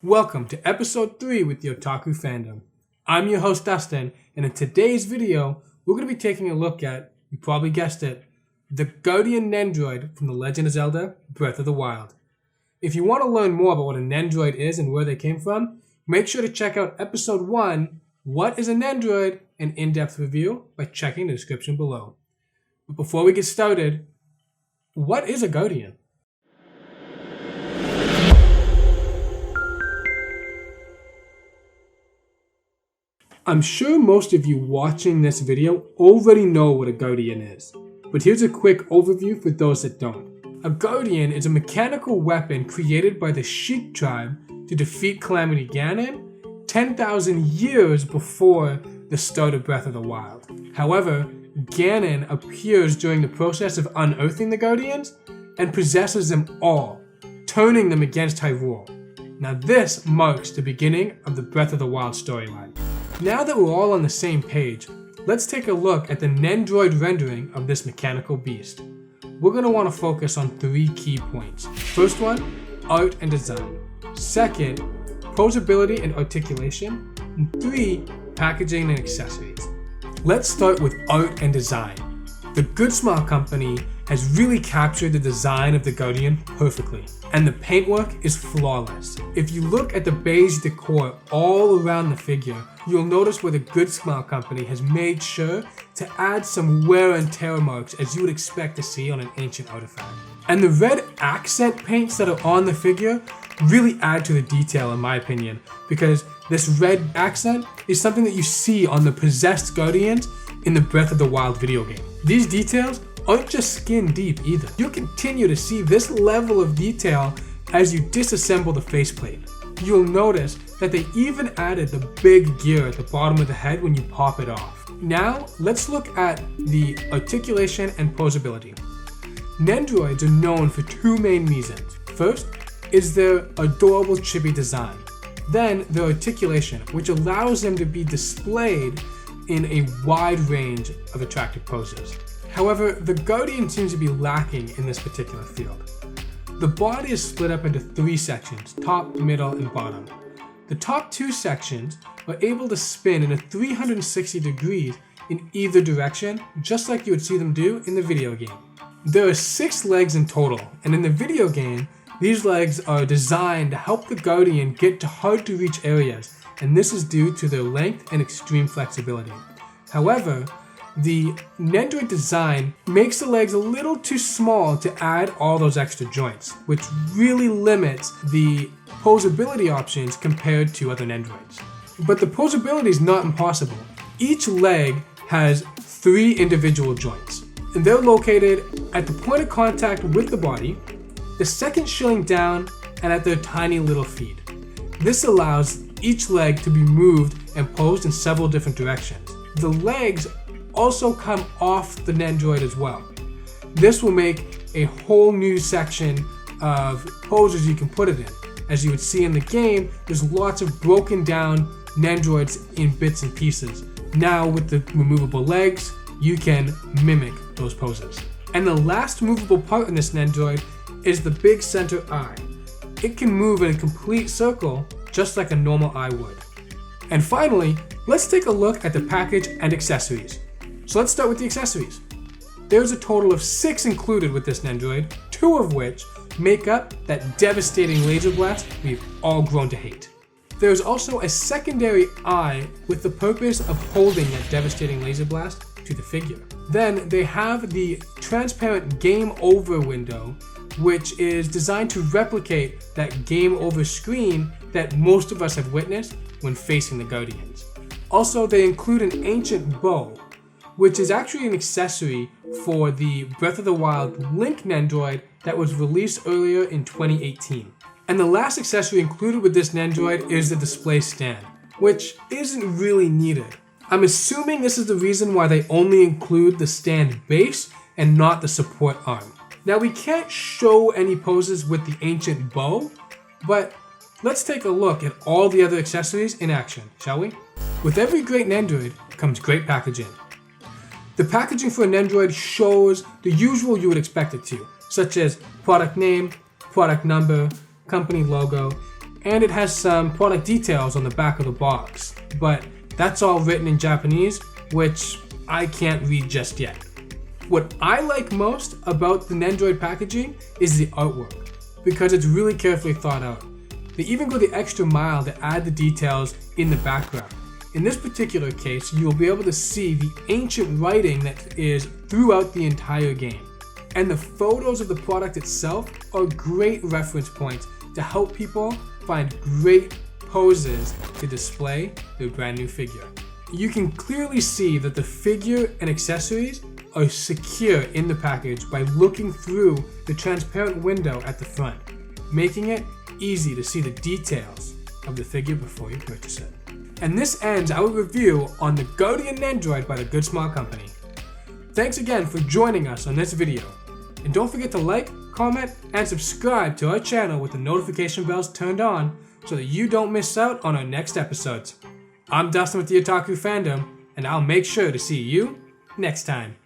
Welcome to episode 3 with the Otaku Fandom. I'm your host Dustin, and in today's video, we're going to be taking a look at, you probably guessed it, the Guardian Nendoroid from the Legend of Zelda, Breath of the Wild. If you want to learn more about what a Nendoroid is and where they came from, make sure to check out episode 1, What is a Nendoroid? An in-depth review by checking the description below. But before we get started, what is a Guardian? I'm sure most of you watching this video already know what a Guardian is, but here's a quick overview for those that don't. A Guardian is a mechanical weapon created by the Sheik tribe to defeat Calamity Ganon 10,000 years before the start of Breath of the Wild. However, Ganon appears during the process of unearthing the Guardians and possesses them all, turning them against Hyrule. Now this marks the beginning of the Breath of the Wild storyline. Now that we're all on the same page, let's take a look at the Nendoroid rendering of this mechanical beast. We're going to want to focus on 3 key points. First one, art and design. Second, posability and articulation. And 3, packaging and accessories. Let's start with art and design. The GoodSmile Company has really captured the design of the Guardian perfectly, and the paintwork is flawless. If you look at the beige decor all around the figure, you'll notice where the GoodSmile Company has made sure to add some wear and tear marks as you would expect to see on an ancient artifact. And the red accent paints that are on the figure really add to the detail in my opinion, because this red accent is something that you see on the possessed Guardians in the Breath of the Wild video game. These details aren't just skin deep either. You'll continue to see this level of detail as you disassemble the faceplate. You'll notice that they even added the big gear at the bottom of the head when you pop it off. Now, let's look at the articulation and posability. Nendoroids are known for 2 main reasons. First is their adorable chibi design. Then their articulation, which allows them to be displayed in a wide range of attractive poses. However, the Guardian seems to be lacking in this particular field. The body is split up into 3 sections, top, middle, and bottom. The top 2 sections are able to spin in a 360 degrees in either direction, just like you would see them do in the video game. There are 6 legs in total, and in the video game, these legs are designed to help the Guardian get to hard-to-reach areas, and this is due to their length and extreme flexibility. However, the Nendoroid design makes the legs a little too small to add all those extra joints, which really limits the posability options compared to other Nendoroids. But the posability is not impossible. Each leg has 3 individual joints, and they're located at the point of contact with the body, the second shilling down, and at their tiny little feet. This allows each leg to be moved and posed in several different directions. The legs also come off the Nendoroid as well. This will make a whole new section of poses you can put it in. As you would see in the game, there's lots of broken down Nendoroids in bits and pieces. Now with the removable legs, you can mimic those poses. And the last movable part in this Nendoroid is the big center eye. It can move in a complete circle just like a normal eye would. And finally, let's take a look at the package and accessories. So let's start with the accessories. There's a total of 6 included with this Nendoroid, 2 of which make up that devastating laser blast we've all grown to hate. There's also a secondary eye with the purpose of holding that devastating laser blast to the figure. Then they have the transparent game over window, which is designed to replicate that game over screen that most of us have witnessed when facing the Guardians. Also, they include an ancient bow, which is actually an accessory for the Breath of the Wild Link Nendoroid that was released earlier in 2018. And the last accessory included with this Nendoroid is the display stand, which isn't really needed. I'm assuming this is the reason why they only include the stand base and not the support arm. Now we can't show any poses with the ancient bow, but let's take a look at all the other accessories in action, shall we? With every great Nendoroid comes great packaging. The packaging for a Nendoroid shows the usual you would expect it to, such as product name, product number, company logo, and it has some product details on the back of the box, but that's all written in Japanese, which I can't read just yet. What I like most about the Nendoroid packaging is the artwork, because it's really carefully thought out. They even go the extra mile to add the details in the background. In this particular case, you'll be able to see the ancient writing that is throughout the entire game. And the photos of the product itself are great reference points to help people find great poses to display their brand new figure. You can clearly see that the figure and accessories are secure in the package by looking through the transparent window at the front, making it easy to see the details of the figure before you purchase it. And this ends our review on the Guardian Nendoroid by the GoodSmile Company. Thanks again for joining us on this video, and don't forget to like, comment, and subscribe to our channel with the notification bells turned on so that you don't miss out on our next episodes. I'm Dustin with the Otaku Fandom, and I'll make sure to see you next time.